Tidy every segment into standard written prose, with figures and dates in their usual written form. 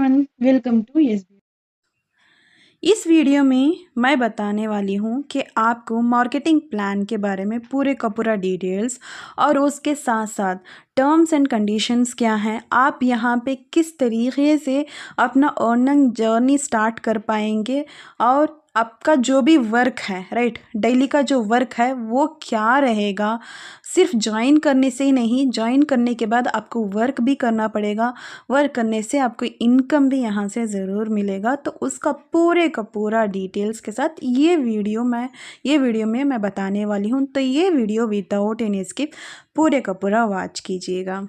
Everyone, welcome to SB. इस video में मैं बताने वाली हूँ कि आपको मार्केटिंग प्लान के बारे में पूरे का पूरा डिटेल्स और उसके साथ साथ टर्म्स एंड कंडीशंस क्या हैं, आप यहाँ पे किस तरीके से अपना अर्निंग जर्नी स्टार्ट कर पाएंगे और आपका जो भी वर्क है राइट, डेली का जो वर्क है वो क्या रहेगा। सिर्फ ज्वाइन करने से ही नहीं, ज्वाइन करने के बाद आपको वर्क भी करना पड़ेगा, वर्क करने से आपको इनकम भी यहाँ से ज़रूर मिलेगा। तो उसका पूरे का पूरा डिटेल्स के साथ ये वीडियो में मैं बताने वाली हूँ। तो ये वीडियो विदाउट एनी स्किप पूरे का पूरा वॉच कीजिएगा।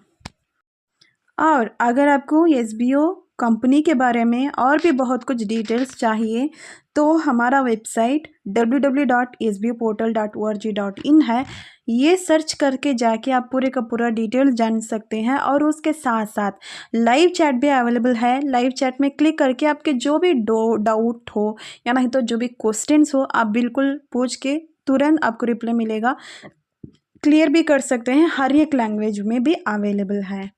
और अगर आपको एसबीओ कंपनी के बारे में और भी बहुत कुछ डिटेल्स चाहिए तो हमारा वेबसाइट www.sboportal.org.in है। ये सर्च करके जाके आप पूरे का पूरा डिटेल जान सकते हैं और उसके साथ साथ लाइव चैट भी अवेलेबल है। लाइव चैट में क्लिक करके आपके जो भी डाउट हो या नहीं तो जो भी क्वेश्चंस हो आप बिल्कुल पूछ के तुरंत आपको रिप्लाई मिलेगा, क्लियर भी कर सकते हैं। हर एक लैंग्वेज में भी अवेलेबल है।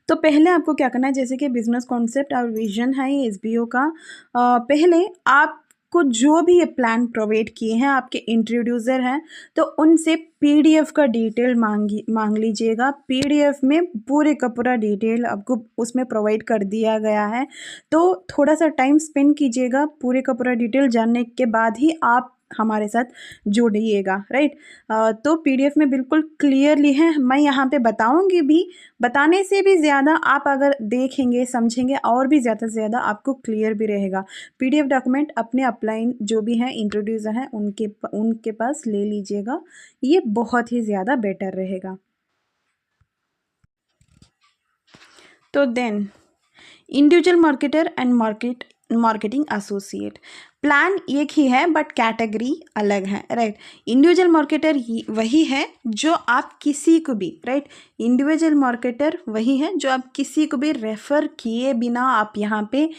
तो पहले आपको क्या करना है, जैसे कि बिजनेस कॉन्सेप्ट और विजन है ये एसबीओ का। पहले आपको जो भी ये प्लान प्रोवाइड किए हैं आपके इंट्रोड्यूसर हैं तो उनसे पीडीएफ का डिटेल मांग लीजिएगा। पीडीएफ में पूरे का पूरा डिटेल आपको उसमें प्रोवाइड कर दिया गया है। तो थोड़ा सा टाइम स्पेंड कीजिएगा, पूरे का पूरा डिटेल जानने के बाद ही आप हमारे साथ जुड़िएगा राइट। तो पीडीएफ में बिल्कुल क्लियरली है, मैं यहाँ पे बताऊँगी भी, बताने से भी ज़्यादा आप अगर देखेंगे समझेंगे और भी ज़्यादा से ज़्यादा आपको क्लियर भी रहेगा। पीडीएफ डॉक्यूमेंट अपने अपलाइन जो भी हैं इंट्रोड्यूसर हैं उनके पास ले लीजिएगा, ये बहुत ही ज़्यादा बेटर रहेगा। तो then individual marketer and marketing associate plan एक ही है बट कैटेगरी अलग है राइट। इंडिविजुअल मार्केटर वही है जो आप किसी को भी राइट, इंडिविजुअल मार्केटर वही है जो आप किसी को भी रेफ़र किए बिना आप यहाँ पे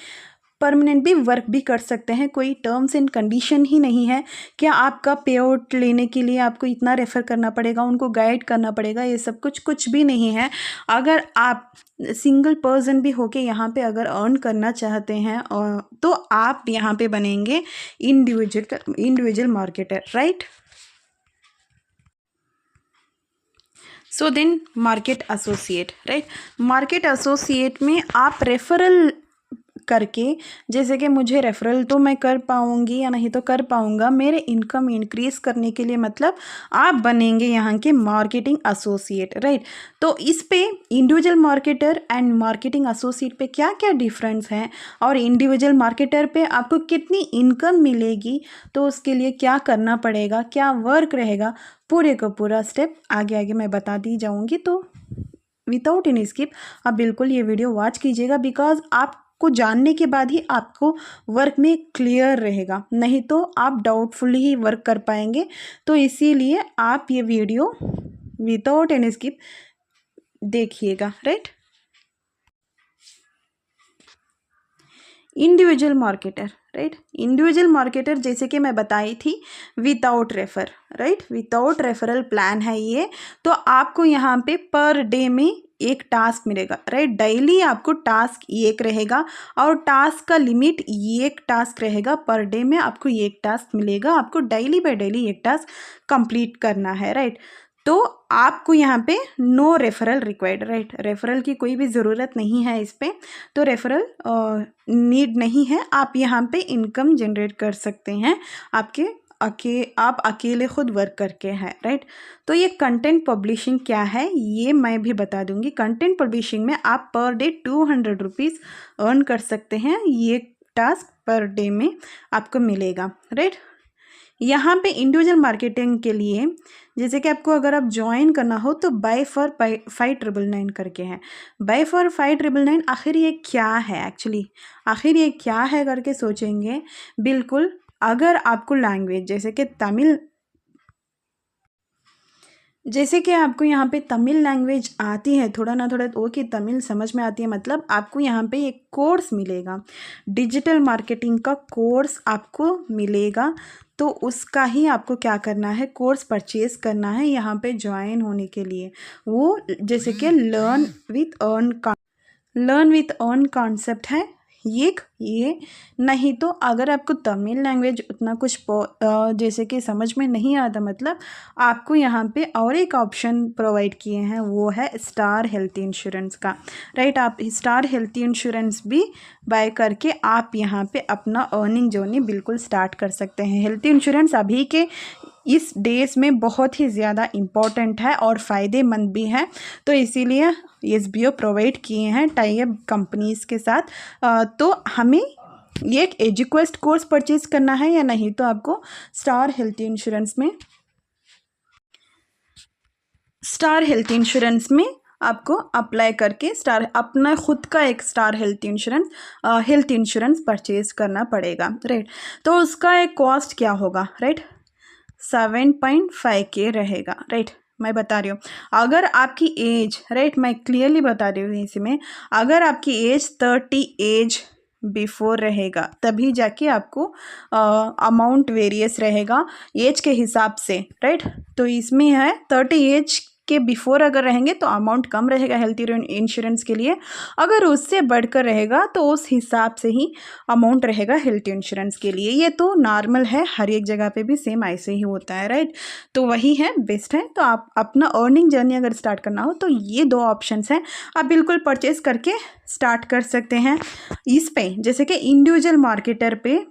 परमानेंट भी वर्क भी कर सकते हैं। कोई टर्म्स एंड कंडीशन ही नहीं है कि आपका पे आउट लेने के लिए आपको इतना रेफ़र करना पड़ेगा, उनको गाइड करना पड़ेगा, ये सब कुछ भी नहीं है। अगर आप सिंगल पर्सन भी होके यहाँ पे अगर अर्न करना चाहते हैं तो आप यहाँ पे बनेंगे individual marketer right. So then market associate right. Market associate में आप रेफरल करके, जैसे कि मुझे रेफरल तो मैं कर पाऊँगी या नहीं तो कर पाऊँगा, मेरे इनकम इंक्रीज़ करने के लिए मतलब आप बनेंगे यहाँ के मार्केटिंग एसोसिएट राइट। तो इस पे individual marketer and marketing associate पे क्या क्या डिफरेंस है और इंडिविजुअल मार्केटर पे आपको कितनी इनकम मिलेगी, तो उसके लिए क्या करना पड़ेगा, क्या वर्क रहेगा, पूरे का पूरा स्टेप आगे आगे मैं बता दी जाऊँगी। तो विदाउट एनी स्किप आप बिल्कुल ये वीडियो वॉच कीजिएगा, बिकॉज आपको जानने के बाद ही आपको वर्क में क्लियर रहेगा, नहीं तो आप डाउटफुल ही वर्क कर पाएंगे। तो इसीलिए आप ये वीडियो विदाउट एनी स्किप देखिएगा right. Individual marketer right, individual marketer जैसे कि मैं बताई थी without refer right, without referral plan है ये। तो आपको यहाँ पे पर डे में एक टास्क मिलेगा राइट, डेली आपको टास्क एक रहेगा और टास्क का लिमिट एक टास्क रहेगा। पर डे में आपको एक टास्क मिलेगा, आपको डेली बाय डेली एक टास्क कंप्लीट करना है राइट। तो आपको यहाँ पे no referral required right, referral की कोई भी ज़रूरत नहीं है इस पे, तो रेफरल नीड नहीं है। आप यहाँ पे इनकम जनरेट कर सकते हैं आप अकेले खुद वर्क करके हैं राइट। तो ये कंटेंट पब्लिशिंग क्या है ये मैं भी बता दूंगी। कंटेंट पब्लिशिंग में आप पर डे 200 रुपीज़ अर्न कर सकते हैं, ये टास्क पर डे में आपको मिलेगा राइट। यहाँ पे इंडिविजुअल मार्केटिंग के लिए जैसे कि आपको अगर आप ज्वाइन करना हो तो बाय फॉर 5999 करके है, बाय फॉर 5999। आखिर ये क्या है एक्चुअली, आखिर ये क्या है करके सोचेंगे बिल्कुल। अगर आपको लैंग्वेज जैसे कि आपको यहाँ पे तमिल लैंग्वेज आती है थोड़ा ना थोड़ा, वो कि तमिल समझ में आती है, मतलब आपको यहाँ पे एक कोर्स मिलेगा, डिजिटल मार्केटिंग का कोर्स आपको मिलेगा। तो उसका ही आपको क्या करना है, कोर्स परचेज करना है यहाँ पे ज्वाइन होने के लिए। वो जैसे कि लर्न विथ अर्न का लर्न विथ अर्न कॉन्सेप्ट है ये नहीं तो अगर आपको तमिल लैंग्वेज उतना कुछ जैसे कि समझ में नहीं आता, मतलब आपको यहाँ पे और एक ऑप्शन प्रोवाइड किए हैं, वो है स्टार हेल्थ इंश्योरेंस का, राइट। आप स्टार हेल्थ इंश्योरेंस भी बाय करके आप यहाँ पे अपना अर्निंग जर्नी बिल्कुल स्टार्ट कर सकते हैं। हेल्थ इंश्योरेंस अभी के इस डेज में बहुत ही ज़्यादा इम्पॉर्टेंट है और फ़ायदेमंद भी है, तो इसीलिए एसबीओ प्रोवाइड किए हैं टाई अप कंपनीज़ के साथ। तो हमें ये एक एजुक्वेस्ट कोर्स परचेज करना है या नहीं, तो आपको स्टार हेल्थ इंश्योरेंस में आपको अप्लाई करके अपना खुद का एक स्टार हेल्थ इंश्योरेंस परचेज करना पड़ेगा, राइट। तो उसका एक कॉस्ट क्या होगा, राइट, 7.5K रहेगा, राइट। मैं बता रही हूँ, अगर आपकी एज, राइट, मैं क्लियरली बता रही हूँ इसमें, अगर आपकी एज 30 एज बिफोर रहेगा तभी जाके आपको अमाउंट वेरियस रहेगा एज के हिसाब से, राइट। तो इसमें है 30 एज के बिफोर अगर रहेंगे तो अमाउंट कम रहेगा हेल्थ इंश्योरेंस के लिए, अगर उससे बढ़कर रहेगा तो उस हिसाब से ही अमाउंट रहेगा हेल्थ इंश्योरेंस के लिए। ये तो नॉर्मल है, हर एक जगह पे भी सेम ऐसे ही होता है, राइट। तो वही है, बेस्ट है। तो आप अपना अर्निंग जर्नी अगर स्टार्ट करना हो तो ये दो ऑप्शंस हैं, आप बिल्कुल परचेज करके स्टार्ट कर सकते हैं। इस पे जैसे कि इंडिविजुअल मार्केटर पे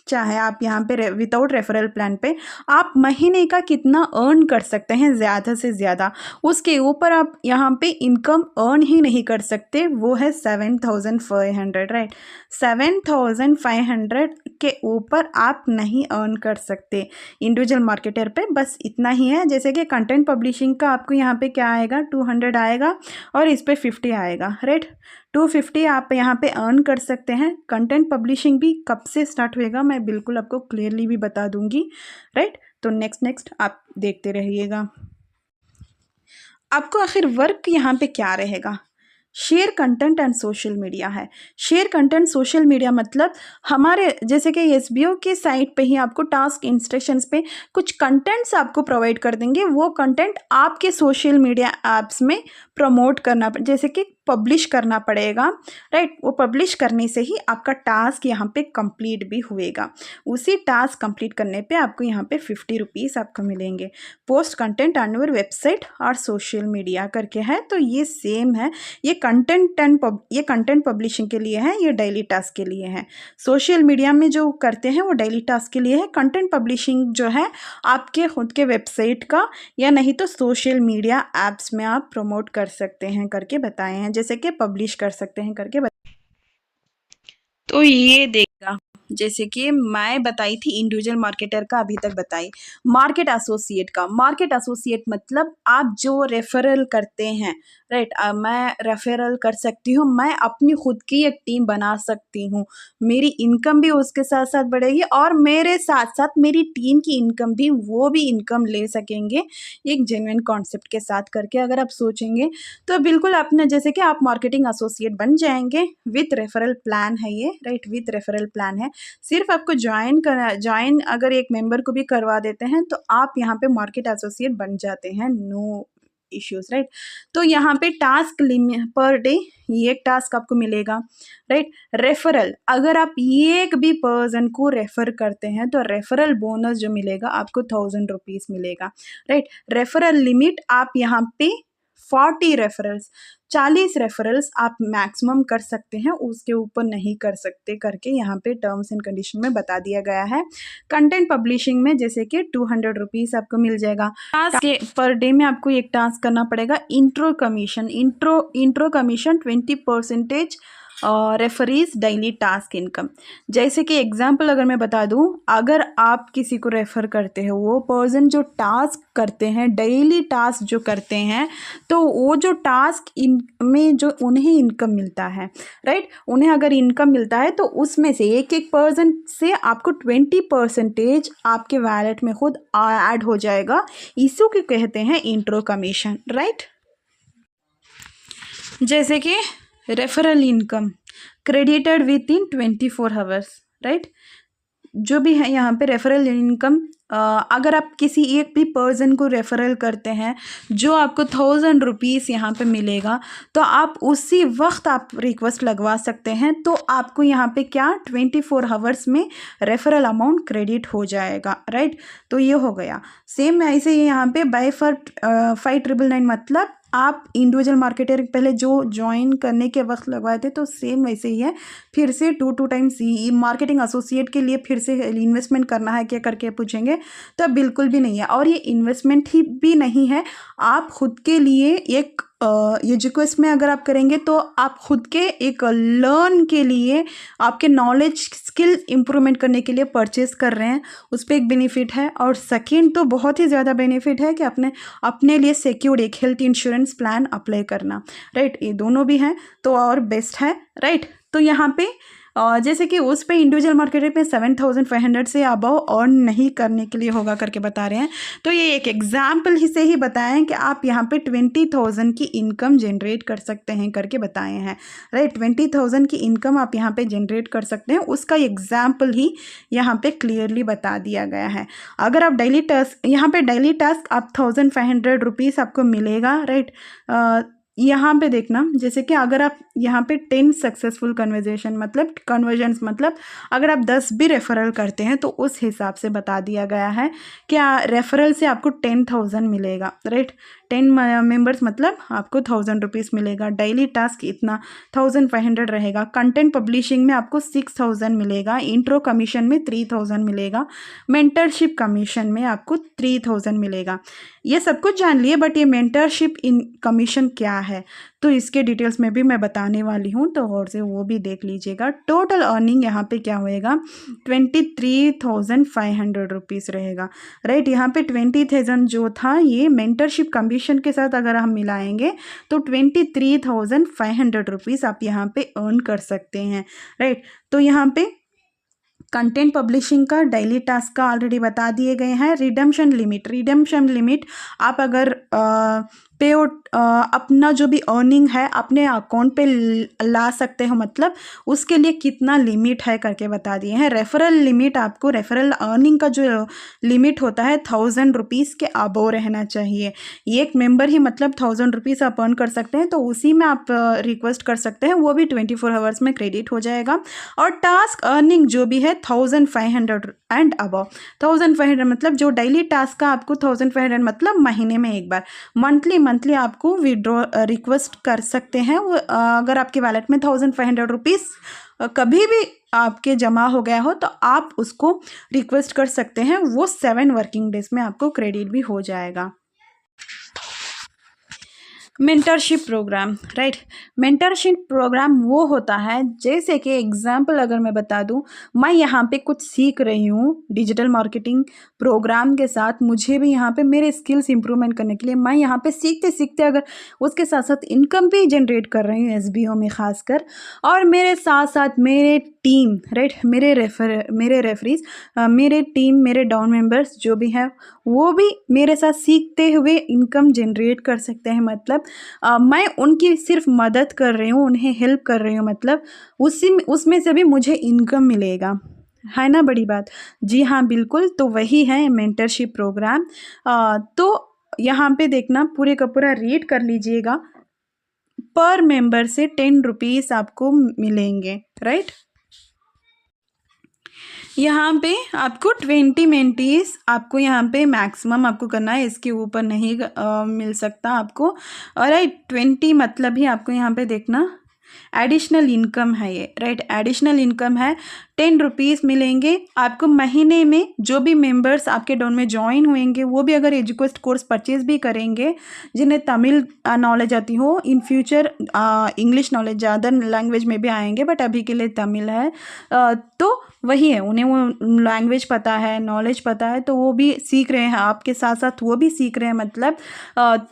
चाहे आप यहाँ पे विदाउट रेफरल प्लान पे आप महीने का कितना अर्न कर सकते हैं ज़्यादा से ज़्यादा, उसके ऊपर आप यहाँ पे इनकम अर्न ही नहीं कर सकते, वो है 7,500, राइट। 7,500 के ऊपर आप नहीं अर्न कर सकते इंडिविजुअल मार्केटर पे, बस इतना ही है। जैसे कि कंटेंट पब्लिशिंग का आपको यहाँ पे क्या आएगा, 200 आएगा और इस पर 50 आएगा, राइट। 250 आप यहाँ पे अर्न कर सकते हैं। कंटेंट पब्लिशिंग भी कब से स्टार्ट होएगा मैं बिल्कुल आपको क्लियरली भी बता दूंगी, राइट। तो नेक्स्ट आप देखते रहिएगा। आपको आखिर वर्क यहाँ पे क्या रहेगा, share content and social media है। शेयर कंटेंट सोशल मीडिया मतलब हमारे जैसे कि एसबीओ के साइट पे ही आपको टास्क इंस्ट्रक्शंस पे कुछ कंटेंट्स आपको प्रोवाइड कर देंगे, वो कंटेंट आपके सोशल मीडिया ऐप्स में प्रमोट करना, जैसे कि पब्लिश करना पड़ेगा, राइट। वो पब्लिश करने से ही आपका टास्क यहाँ पे कंप्लीट भी हुएगा। उसी टास्क कंप्लीट करने पे आपको यहाँ पे 50 रुपीज़ आपको मिलेंगे। Post content on your website और सोशल मीडिया करके है, तो ये सेम है। ये कंटेंट पब्लिशिंग के लिए है, ये डेली टास्क के लिए है। सोशल मीडिया में जो करते हैं वो डेली टास्क के लिए है। कंटेंट पब्लिशिंग जो है आपके खुद के वेबसाइट का या नहीं तो सोशल मीडिया ऐप्स में आप प्रमोट कर सकते हैं करके बताए हैं, जैसे कि पब्लिश कर सकते हैं करके तो ये देगा जैसे कि मैं बताई थी इंडिविजुअल मार्केटर का, अभी तक बताई। मार्केट एसोसिएट का, मार्केट एसोसिएट मतलब आप जो रेफरल करते हैं, राइट। मैं रेफरल कर सकती हूँ, मैं अपनी खुद की एक टीम बना सकती हूँ, मेरी इनकम भी उसके साथ साथ बढ़ेगी और मेरे साथ साथ मेरी टीम की इनकम भी, वो भी इनकम ले सकेंगे एक जेन्युइन कॉन्सेप्ट के साथ करके अगर आप सोचेंगे तो बिल्कुल अपने जैसे कि आप मार्केटिंग एसोसिएट बन जाएंगे। विथ रेफरल प्लान है ये, राइट, विथ रेफरल प्लान है। सिर्फ आपको ज्वाइन अगर एक मेंबर को भी करवा देते हैं तो आप यहाँ पे मार्केट एसोसिएट बन जाते हैं, नो इश्यूज, राइट। तो यहाँ पे टास्क लिमिट पर डे ये टास्क आपको मिलेगा, राइट। रेफरल अगर आप एक भी पर्सन को रेफर करते हैं तो रेफरल बोनस जो मिलेगा आपको 1,000 रुपीज़ मिलेगा, राइट। रेफरल लिमिट आप यहाँ पे 40 रेफरल्स, 40 रेफरल्स आप मैक्सिमम कर सकते हैं, उसके ऊपर नहीं कर सकते करके यहाँ पे टर्म्स एंड कंडीशन में बता दिया गया है। कंटेंट पब्लिशिंग में जैसे कि 200 रुपीज़ आपको मिल जाएगा। टास्क पर डे में आपको एक टास्क करना पड़ेगा। Intro commission 20% referees daily task income. जैसे कि एग्जांपल अगर मैं बता दूं, अगर आप किसी को रेफ़र करते हो, वो पर्सन जो टास्क करते हैं, डेली टास्क जो करते हैं, तो वो जो टास्क में जो उन्हें इनकम मिलता है, राइट, उन्हें अगर इनकम मिलता है तो उसमें से एक पर्सन से आपको 20% आपके वैलेट में खुद ऐड हो जाएगा। इसी को कहते हैं इंट्रो कमीशन, राइट। जैसे कि referral income credited with in 24 hours, right. जो भी है यहाँ पे रेफरल इनकम, अगर आप किसी एक भी पर्सन को रेफरल करते हैं जो आपको 1000 रुपीज़ यहाँ पे मिलेगा, तो आप उसी वक्त आप रिक्वेस्ट लगवा सकते हैं। तो आपको यहाँ पे क्या 24 आवर्स में रेफरल अमाउंट क्रेडिट हो जाएगा, राइट। तो ये हो गया। सेम ऐसे ही यहाँ पे बाय फॉर 5999 मतलब आप इंडिविजुअल मार्केटर पहले जो ज्वाइन करने के वक्त लगवाए थे, तो सेम वैसे ही है। फिर से 2 टाइम्स मार्केटिंग एसोसिएट के लिए फिर से इन्वेस्टमेंट करना है क्या करके पूछेंगे, तो बिल्कुल भी नहीं है। और ये इन्वेस्टमेंट ही भी नहीं है, आप खुद के लिए एक एजुकेशन में अगर आप करेंगे तो आप खुद के एक लर्न के लिए, आपके नॉलेज स्किल इम्प्रूवमेंट करने के लिए परचेस कर रहे हैं, उस पर एक बेनिफिट है। और सेकेंड तो बहुत ही ज़्यादा बेनिफिट है कि अपने लिए सिक्योर्ड एक हेल्थ इंश्योरेंस प्लान अप्लाई करना, राइट। ये दोनों भी हैं तो और बेस्ट है, राइट। तो यहाँ पे जैसे कि उस पे इंडिविजुअल मार्केटर पे 7500 से अबव अर्न नहीं करने के लिए होगा करके बता रहे हैं। तो ये एक एग्जाम्पल ही से ही बताएं कि आप यहाँ पे 20,000 की इनकम जनरेट कर सकते हैं करके बताए हैं, राइट। 20,000 की इनकम आप यहाँ पे जनरेट कर सकते हैं, उसका एग्जाम्पल ही यहाँ पे क्लियरली बता दिया गया है। अगर आप डेली टास्क, यहाँ पे डेली टास्क आप 1500 रुपीज़ आपको मिलेगा, राइट। यहाँ पे देखना, जैसे कि अगर आप यहाँ पे 10 सक्सेसफुल कन्वर्जेशन मतलब कन्वर्जन्स मतलब अगर आप 10 भी रेफरल करते हैं तो उस हिसाब से बता दिया गया है कि रेफरल से आपको 10,000 मिलेगा, राइट। 10 मेंबर्स मतलब आपको 1000 रुपीज़ मिलेगा। डेली टास्क इतना 1500 रहेगा। कंटेंट पब्लिशिंग में आपको 6000 मिलेगा। इंट्रो कमीशन में 3000 मिलेगा। मेंटरशिप कमीशन में आपको 3000 मिलेगा। ये सब कुछ जान लिए, बट ये मेंटरशिप इन कमीशन क्या है तो इसके डिटेल्स में भी मैं बताने वाली हूँ, तो और से वो भी देख लीजिएगा। टोटल अर्निंग यहाँ पे क्या होएगा 23,500 रुपीज़ रहेगा, राइट। यहाँ पे 20,000 जो था ये मेंटरशिप कमीशन के साथ अगर हम मिलाएंगे तो 23,500 रुपीज़ आप यहाँ पे अर्न कर सकते हैं, राइट। तो यहाँ पे कंटेंट पब्लिशिंग का डेली टास्क का ऑलरेडी बता दिए गए हैं। रिडेम्पशन लिमिट आप अगर पे आउट अपना जो भी अर्निंग है अपने अकाउंट पे ला सकते हो, मतलब उसके लिए कितना लिमिट है करके बता दिए हैं। रेफरल लिमिट, आपको रेफरल अर्निंग का जो लिमिट होता है 1000 रुपीज़ के अबव रहना चाहिए। एक मेंबर ही मतलब 1000 रुपीज़ आप अर्न कर सकते हैं, तो उसी में आप रिक्वेस्ट कर सकते हैं, वो भी 24 आवर्स में क्रेडिट हो जाएगा। और टास्क अर्निंग जो भी है 1500 एंड अबव। 1500 मतलब जो डेली टास्क का आपको 1500 मतलब महीने में एक बार, मंथली आपको विड्रॉ रिक्वेस्ट कर सकते हैं। वो अगर आपके वैलेट में 1500 रुपीज़ कभी भी आपके जमा हो गया हो तो आप उसको रिक्वेस्ट कर सकते हैं, वो 7 वर्किंग डेज में आपको क्रेडिट भी हो जाएगा। Mentorship programme, right. Mentorship programme वो होता है, जैसे कि एग्जांपल अगर मैं बता दूं, मैं यहाँ पे कुछ सीख रही हूँ डिजिटल मार्केटिंग प्रोग्राम के साथ, मुझे भी यहाँ पे मेरे स्किल्स इंप्रूवमेंट करने के लिए मैं यहाँ पे सीखते सीखते अगर उसके साथ साथ इनकम भी जनरेट कर रही हूँ SBO में ख़ासकर, और मेरे साथ साथ मेरे टीम, राइट, मेरे रेफरीज, मेरे टीम, मेरे डाउन मेंबर्स जो भी हैं वो भी मेरे साथ सीखते हुए इनकम जनरेट कर सकते हैं। मतलब मैं उनकी सिर्फ मदद कर रही हूँ, उन्हें हेल्प कर रही हूँ, मतलब उसमें से भी मुझे इनकम मिलेगा, है ना बड़ी बात। जी हाँ बिल्कुल, तो वही है मेंटरशिप प्रोग्राम। तो यहाँ पे देखना पूरे का पूरा रीड कर लीजिएगा। पर मेंबर से 10 रुपीज़ आपको मिलेंगे, राइट। यहाँ पे आपको 20 मेंटीज आपको यहाँ पे मैक्सिमम आपको करना है, इसके ऊपर नहीं मिल सकता आपको। राइट, 20 मतलब ही आपको यहाँ पे देखना एडिशनल इनकम है ये, राइट। एडिशनल इनकम है 10 रुपीज़ मिलेंगे आपको महीने में। जो भी मेंबर्स आपके डाउन में ज्वाइन हुएंगे वो भी अगर एजुकेस्ट कोर्स परचेज भी करेंगे, जिन्हें तमिल नॉलेज आती हो, इन फ्यूचर इंग्लिश नॉलेज ज़्यादा लैंग्वेज में भी आएंगे, बट अभी के लिए तमिल है, तो वही है, उन्हें वो लैंग्वेज पता है, नॉलेज पता है, तो वो भी सीख रहे हैं, आपके साथ साथ वो भी सीख रहे हैं। मतलब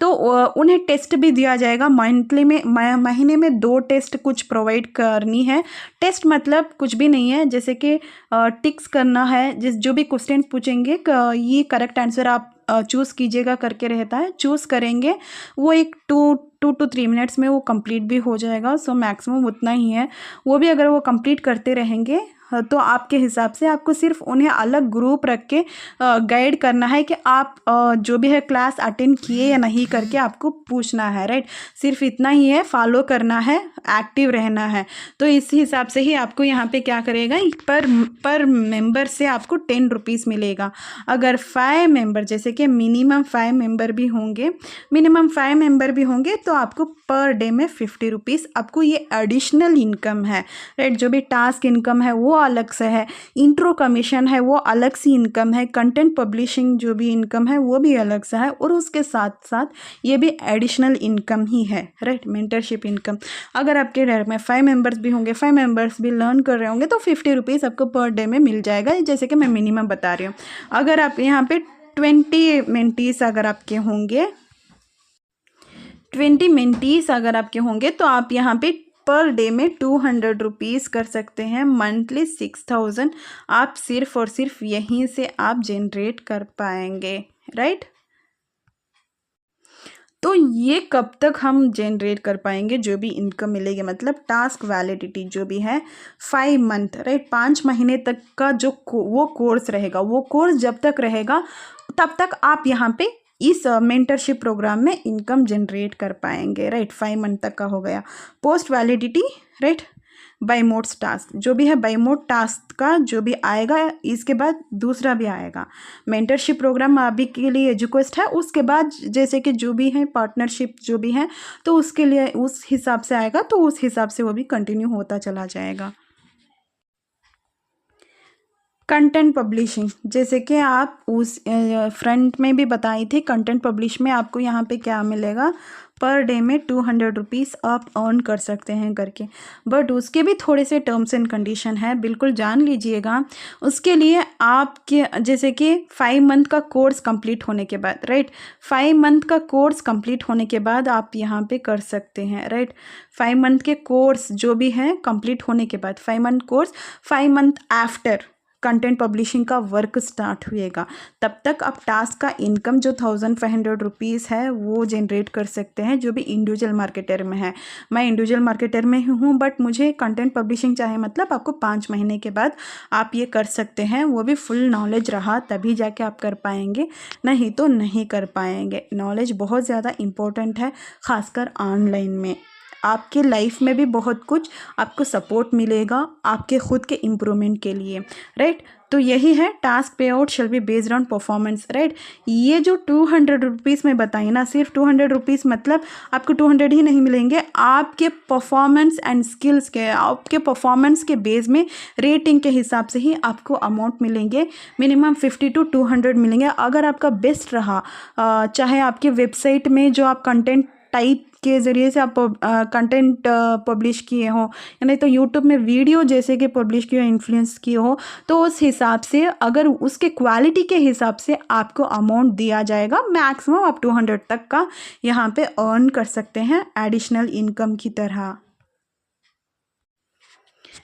तो उन्हें टेस्ट भी दिया जाएगा मंथली में, महीने में 2 टेस्ट कुछ प्रोवाइड करनी है। टेस्ट मतलब कुछ भी नहीं है, जैसे कि टिक्स करना है, जो भी क्वेश्चन पूछेंगे ये करेक्ट आंसर आप चूज़ कीजिएगा करके रहता है, चूज़ करेंगे, वो एक 2 to 3 मिनट्स में वो कंप्लीट भी हो जाएगा। सो मैक्सिमम उतना ही है, वो भी अगर वो कंप्लीट करते रहेंगे तो आपके हिसाब से आपको सिर्फ उन्हें अलग ग्रुप रख के गाइड करना है कि आप जो भी है क्लास अटेंड किए या नहीं करके आपको पूछना है, राइट। सिर्फ इतना ही है, फॉलो करना है, एक्टिव रहना है। तो इस हिसाब से ही आपको यहाँ पे क्या करेगा, पर मेंबर से आपको 10 रुपीज़ मिलेगा। अगर 5 मेंबर, जैसे कि मिनिमम 5 मेंबर भी होंगे तो आपको पर डे में 50 रुपीज़ आपको ये एडिशनल इनकम है, राइट। जो भी टास्क इनकम है वो अलग से है, इंट्रो कमीशन है वो अलग सी इनकम है, कंटेंट पब्लिशिंग जो भी इनकम है वो भी अलग से है, और उसके साथ साथ ये भी एडिशनल इनकम ही है, राइट। मेंटरशिप इनकम, अगर आपके घर में 5 मेंबर्स भी होंगे, 5 मेंबर्स भी लर्न कर रहे होंगे तो 50 रुपीज़ आपको पर डे में मिल जाएगा, जैसे कि मैं मिनिमम बता रही हूँ। अगर आप यहाँ पे 20 मेंटीज अगर आपके होंगे, 20 मेंटीज अगर आपके होंगे तो आप यहाँ पे पर डे में 200 रुपीज़ कर सकते हैं, मंथली 6000 आप सिर्फ और सिर्फ यहीं से आप जनरेट कर पाएंगे, राइट। तो ये कब तक हम जनरेट कर पाएंगे, जो भी इनकम मिलेगी, मतलब टास्क वैलिडिटी जो भी है 5 मंथ, राइट। 5 महीने तक का जो वो कोर्स रहेगा, वो कोर्स जब तक रहेगा तब तक आप यहाँ पे इस मेंटरशिप प्रोग्राम में इनकम जनरेट कर पाएंगे, राइट। 5 मंथ तक का हो गया। Post validity, right, by mods task जो भी है, बाय मोड टास्क का जो भी आएगा, इसके बाद दूसरा भी आएगा। मेंटरशिप प्रोग्राम अभी के लिए एजुकेस्ट है, उसके बाद जैसे कि जो भी है पार्टनरशिप जो भी है तो उसके लिए उस हिसाब से आएगा, तो उस हिसाब से वो भी कंटिन्यू होता चला जाएगा। कंटेंट पब्लिशिंग, जैसे कि आप उस फ्रंट में भी बताई थी, कंटेंट पब्लिश में आपको यहाँ पे क्या मिलेगा, पर डे में 200 रुपीज़ आप अर्न कर सकते हैं करके। बट उसके भी थोड़े से टर्म्स एंड कंडीशन है, बिल्कुल जान लीजिएगा। उसके लिए आपके जैसे कि 5 मंथ का कोर्स कंप्लीट होने के बाद, राइट, 5 मंथ का कोर्स कंप्लीट होने के बाद आप यहाँ पे कर सकते हैं, राइट। 5 मंथ के कोर्स जो भी है कंप्लीट होने के बाद, 5 month course, 5 month after content publishing का वर्क स्टार्ट हुएगा, तब तक आप टास्क का इनकम जो 1500 रुपीज़ है वो जनरेट कर सकते हैं, जो भी इंडिविजुअल मार्केटर में है। मैं इंडिविजुअल मार्केटर में ही हूँ, बट मुझे कंटेंट पब्लिशिंग चाहिए, मतलब आपको 5 महीने के बाद आप ये कर सकते हैं, वो भी फुल नॉलेज रहा तभी जाके आप कर पाएंगे, नहीं तो नहीं कर पाएंगे। नॉलेज बहुत ज़्यादा इम्पोर्टेंट है, ख़ासकर ऑनलाइन में। आपके लाइफ में भी बहुत कुछ आपको सपोर्ट मिलेगा आपके खुद के इम्प्रूवमेंट के लिए, राइट। तो यही है, टास्क पे out shall be based on performance, right. ये जो 200 रुपीज़ में बताई ना, सिर्फ 200 रुपीज़, मतलब आपको 200 ही नहीं मिलेंगे, आपके परफॉर्मेंस एंड स्किल्स के, आपके परफॉर्मेंस के बेस में रेटिंग के हिसाब से ही आपको अमाउंट मिलेंगे। मिनिमम 50 to 200 मिलेंगे। अगर आपका बेस्ट रहा, चाहे आपके वेबसाइट में जो आप कंटेंट टाइप के ज़रिए से आप कंटेंट पब्लिश किए हो, या नहीं तो यूट्यूब में वीडियो जैसे कि पब्लिश किए हो, इन्फ्लुएंस किए हो, तो उस हिसाब से अगर उसके क्वालिटी के हिसाब से आपको अमाउंट दिया जाएगा। मैक्सिमम आप 200 तक का यहाँ पे अर्न कर सकते हैं एडिशनल इनकम की तरह।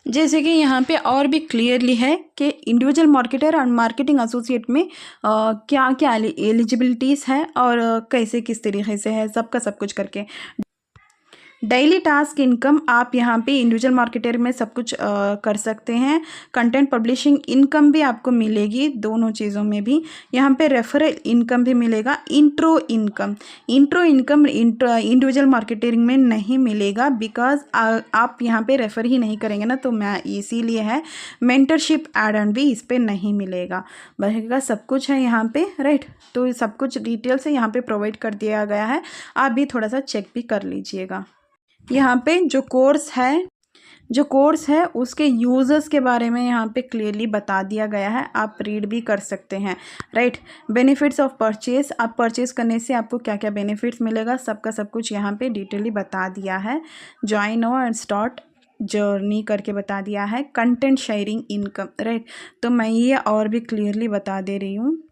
जैसे कि यहाँ पे और भी क्लियरली है कि इंडिविजुअल मार्केटर और मार्केटिंग एसोसिएट में क्या क्या एलिजिबिलिटीज़ है और कैसे किस तरीके से है, सबका सब कुछ करके। डेली टास्क इनकम आप यहाँ पे इंडिविजुअल मार्केटर में सब कुछ कर सकते हैं। कंटेंट पब्लिशिंग इनकम भी आपको मिलेगी, दोनों चीज़ों में भी। यहाँ पे रेफरल इनकम भी मिलेगा। इंट्रो इनकम इंडिविजुअल मार्केटिंग में नहीं मिलेगा, बिकॉज आप यहाँ पे रेफ़र ही नहीं करेंगे ना, तो मैं इसीलिए है। मेंटरशिप एड ऑन भी इस पर नहीं मिलेगा, बल्कि सब कुछ है यहाँ पे, राइट। तो सब कुछ डिटेल से यहाँ पे प्रोवाइड कर दिया गया है, आप भी थोड़ा सा चेक भी कर लीजिएगा। यहाँ पे जो कोर्स है उसके यूज़र्स के बारे में यहाँ पे क्लियरली बता दिया गया है, आप रीड भी कर सकते हैं, राइट। बेनिफिट्स ऑफ परचेज, आप परचेज करने से आपको क्या क्या बेनिफिट्स मिलेगा, सबका सब कुछ यहाँ पे डिटेली बता दिया है। ज्वाइन हो एंड स्टार्ट जर्नी करके बता दिया है। Content sharing income, right. तो मैं ये और भी क्लियरली बता दे रही हूँ।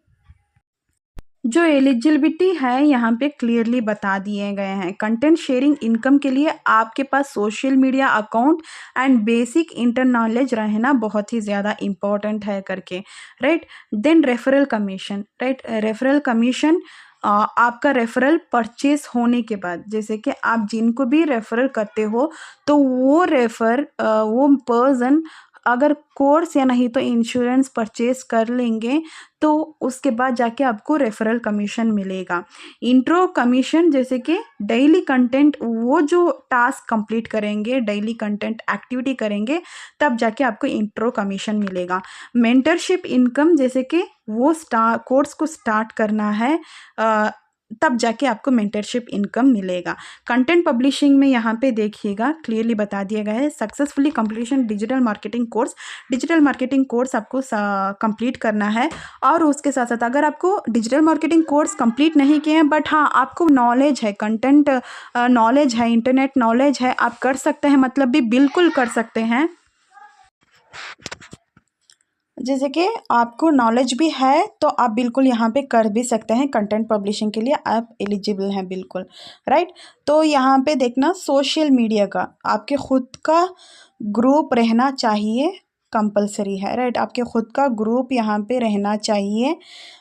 जो एलिजिबिलिटी है यहाँ पे क्लियरली बता दिए गए हैं। कंटेंट शेयरिंग इनकम के लिए आपके पास social media account and basic inter knowledge रहना बहुत ही ज़्यादा इम्पॉर्टेंट है करके, right. Then referral commission, right. Referral commission आपका रेफरल परचेस होने के बाद, जैसे कि आप जिनको भी रेफरल करते हो तो वो पर्सन अगर कोर्स या नहीं तो इंश्योरेंस परचेज कर लेंगे तो उसके बाद जाके आपको रेफरल कमीशन मिलेगा। इंट्रो कमीशन जैसे कि डेली कंटेंट, वो जो टास्क कंप्लीट करेंगे, डेली कंटेंट एक्टिविटी करेंगे, तब जाके आपको इंट्रो कमीशन मिलेगा। मेंटरशिप इनकम जैसे कि वो कोर्स को स्टार्ट करना है तब जाके आपको मेंटरशिप इनकम मिलेगा। कंटेंट पब्लिशिंग में यहाँ पे देखिएगा क्लियरली बता दिया गया है, successfully completion digital marketing course. Digital marketing course आपको कंप्लीट करना है। और उसके साथ साथ अगर आपको डिजिटल मार्केटिंग कोर्स कंप्लीट नहीं किए हैं बट हाँ आपको नॉलेज है, कंटेंट नॉलेज है, इंटरनेट नॉलेज है, आप कर सकते हैं, मतलब भी बिल्कुल कर सकते हैं। जैसे कि आपको नॉलेज भी है तो आप बिल्कुल यहाँ पे कर भी सकते हैं, कंटेंट पब्लिशिंग के लिए आप एलिजिबल हैं बिल्कुल, राइट। तो यहाँ पे देखना, सोशल मीडिया का आपके खुद का ग्रुप रहना चाहिए, कंपलसरी है, राइट। आपके खुद का ग्रुप यहाँ पे रहना चाहिए,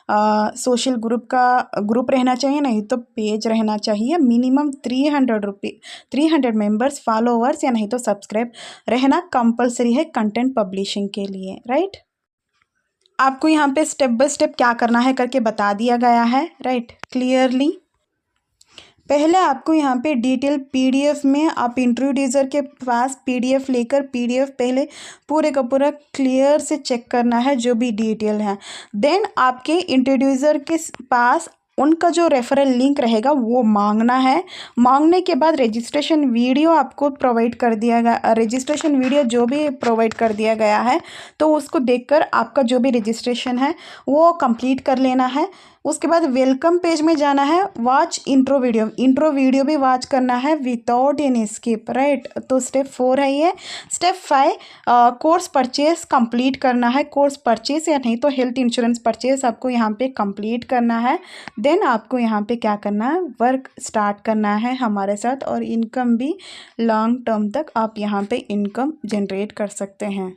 सोशल ग्रुप रहना चाहिए, नहीं तो पेज रहना चाहिए। मिनिमम 300 मेंबर्स, फॉलोअर्स या नहीं तो सब्सक्राइब रहना कंपलसरी है कंटेंट पब्लिशिंग के लिए, राइट। आपको यहाँ पे स्टेप बाय स्टेप क्या करना है करके बता दिया गया है, राइट, क्लियरली। पहले आपको यहाँ पे डिटेल पीडीएफ में आप इंट्रोड्यूसर के पास पीडीएफ लेकर पीडीएफ पहले पूरे का पूरा क्लियर से चेक करना है, जो भी डिटेल है। देन आपके इंट्रोड्यूसर के पास उनका जो रेफरल लिंक रहेगा वो मांगना है। मांगने के बाद रजिस्ट्रेशन वीडियो आपको प्रोवाइड कर दिया गया, रजिस्ट्रेशन वीडियो जो भी प्रोवाइड कर दिया गया है तो उसको देखकर आपका जो भी रजिस्ट्रेशन है वो कंप्लीट कर लेना है। उसके बाद वेलकम पेज में जाना है, वॉच इंट्रो वीडियो भी वॉच करना है विदाउट एनी स्किप, राइट। तो स्टेप 4 है ये। स्टेप 5 कोर्स परचेज कंप्लीट करना है। कोर्स परचेज या नहीं तो हेल्थ इंश्योरेंस परचेज आपको यहाँ पे कंप्लीट करना है। देन आपको यहाँ पे क्या करना है, वर्क स्टार्ट करना है हमारे साथ, और इनकम भी लॉन्ग टर्म तक आप यहाँ पे इनकम जनरेट कर सकते हैं।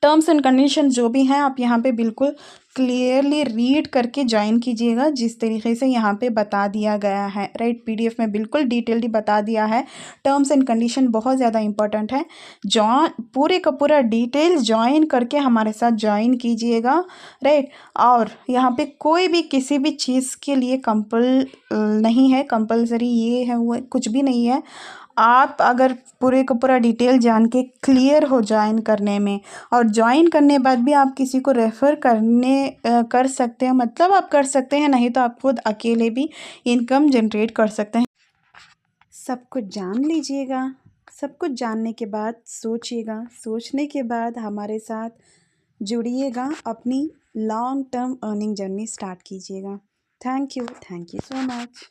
टर्म्स एंड कंडीशन जो भी हैं आप यहाँ पे बिल्कुल क्लियरली रीड करके ज्वाइन कीजिएगा, जिस तरीके से यहाँ पे बता दिया गया है, राइट। पीडीएफ में बिल्कुल डिटेल्ड बता दिया है। टर्म्स एंड कंडीशन बहुत ज़्यादा इंपॉर्टेंट है। पूरे का पूरा डिटेल ज्वाइन करके हमारे साथ ज्वाइन कीजिएगा, राइट। और यहाँ पे कोई भी किसी भी चीज़ के लिए नहीं है, कंपलसरी ये है वो कुछ भी नहीं है। आप अगर पूरे का पूरा डिटेल जान के क्लियर हो ज्वाइन करने में, और ज्वाइन करने बाद भी आप किसी को रेफ़र कर सकते हैं, मतलब आप कर सकते हैं, नहीं तो आप खुद अकेले भी इनकम जनरेट कर सकते हैं। सब कुछ जान लीजिएगा। सब कुछ जानने के बाद सोचिएगा, सोचने के बाद हमारे साथ जुड़िएगा, अपनी long term earning journey start कीजिएगा। Thank you so much.